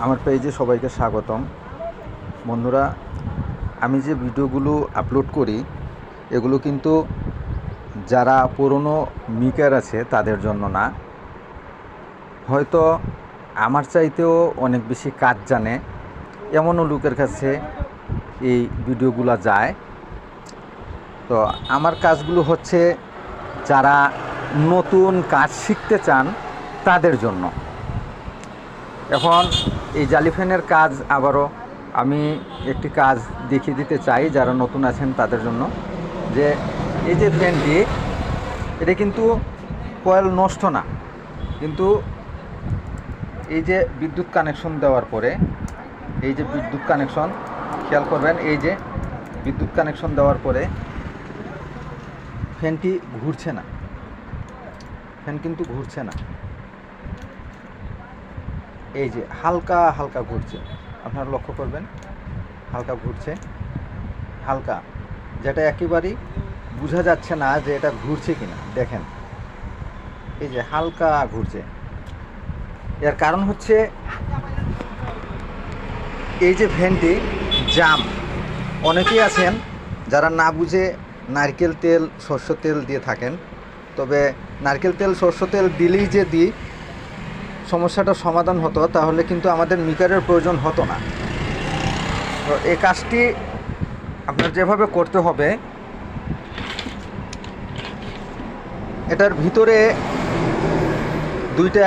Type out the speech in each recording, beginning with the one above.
আমার পেজে সবাইকে স্বাগতম। বন্ধুরা, আমি যে ভিডিওগুলো আপলোড করি এগুলো কিন্তু যারা পুরনো মেকার আছে তাদের জন্য না, হয়তো আমার চাইতেও অনেক বেশি কাজ জানে এমনও লোকের কাছে এই ভিডিওগুলো যায়। তো আমার কাজগুলো হচ্ছে যারা নতুন কাজ শিখতে চান তাদের জন্য। এখন এই জালি ফ্যানের কাজ আবারও আমি একটি কাজ দেখিয়ে দিতে চাই যারা নতুন আছেন তাদের জন্য, যে এই যে ফ্যানটি এটা কিন্তু কয়েল নষ্ট না, কিন্তু এই যে বিদ্যুৎ কানেকশন দেওয়ার পরে এই যে বিদ্যুৎ কানেকশন খেয়াল করবেন, এই যে বিদ্যুৎ কানেকশন দেওয়ার পরে ফ্যানটি ঘুরছে না, ফ্যান কিন্তু ঘুরছে না, এই যে হালকা হালকা ঘুরছে, আপনারা লক্ষ্য করবেন হালকা ঘুরছে, হালকা, যেটা একেবারেই বোঝা যাচ্ছে না যে এটা ঘুরছে কিনা। দেখেন এই যে হালকা ঘুরছে। এর কারণ হচ্ছে এই যে ফ্যানটি জাম। অনেকেই আছেন যারা না বুঝে নারকেল তেল সরষের তেল দিয়ে থাকেন, তবে নারকেল তেল সরষের তেল দিলেই যে দিই সমস্যাটা সমাধান হতো, তাহলে কিন্তু আমাদের মিটারের প্রয়োজন হতো না। তো এই কাজটি আপনার যেভাবে করতে হবে, এটার ভিতরে দুইটা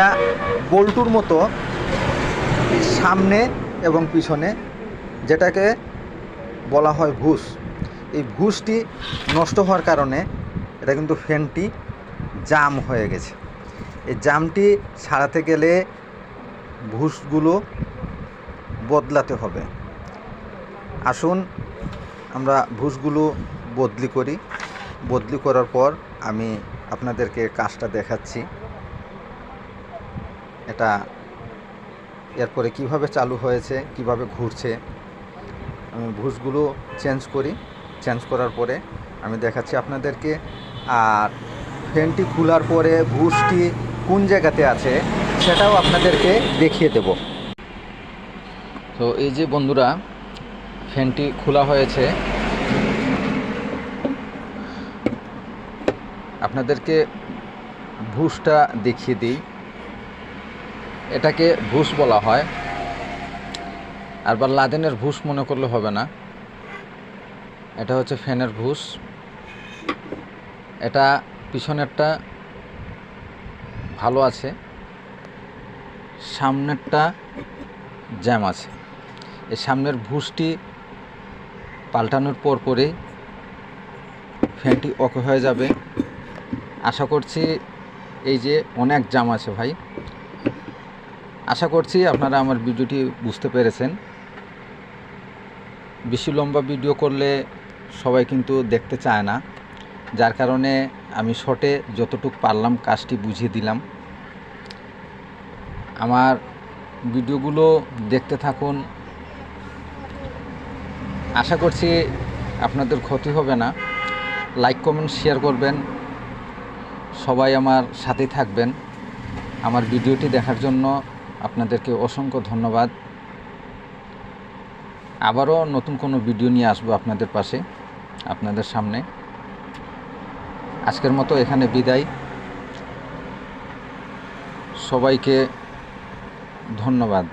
বল্টুর মতো সামনে এবং পিছনে, যেটাকে বলা হয় ভুস, এই ভুসটি নষ্ট হওয়ার কারণে এটা কিন্তু ফ্যানটি জাম হয়ে গেছে। এই জামটি সারাতে গেলে ভুসগুলো বদলাতে হবে। আসুন আমরা ভুসগুলো বদলি করি। বদলি করার পর আমি আপনাদেরকে কাজটা দেখাচ্ছি, এটা এরপরে কিভাবে চালু হয়েছে, কিভাবে ঘুরছে। আমি ভুসগুলো চেঞ্জ করি, চেঞ্জ করার পরে আমি দেখাচ্ছি আপনাদেরকে। আর ফ্যানটি খোলার পরে ভুসটি কোন জায়গাতে আছে সেটাও আপনাদেরকে দেখিয়ে দেব। তো এই যে বন্ধুরা, ফ্যানটি খোলা হয়েছে, আপনাদেরকে ভুসটা দেখিয়ে দিই। এটাকে ভুস বলা হয়, আরবার লাদেনের ভুস মনে করলে হবে না, এটা হচ্ছে ফ্যানের ভুস। এটা পিছনেরটা ভালো আছে, সামনেরটা জ্যাম আছে। এই সামনের ভুসটি পাল্টানোর পরেই ফ্যানটি ওকে হয়ে যাবে। আশা করছি এই যে অনেক জাম আছে ভাই, আশা করছি আপনারা আমার ভিডিওটি বুঝতে পেরেছেন। বেশি লম্বা ভিডিও করলে সবাই কিন্তু দেখতে চায় না, যার কারণে আমি শর্টে যতটুকু পারলাম কাজটি বুঝিয়ে দিলাম। আমার ভিডিওগুলো দেখতে থাকুন, আশা করছি আপনাদের ক্ষতি হবে না। লাইক কমেন্ট শেয়ার করবেন, সবাই আমার সাথে থাকবেন। আমার ভিডিওটি দেখার জন্য আপনাদেরকে অসংখ্য ধন্যবাদ। আবারও নতুন কোনো ভিডিও নিয়ে আসবো আপনাদের পাশে, আপনাদের সামনে। আজকের মতো এখানে বিদায়, সবাইকে ধন্যবাদ।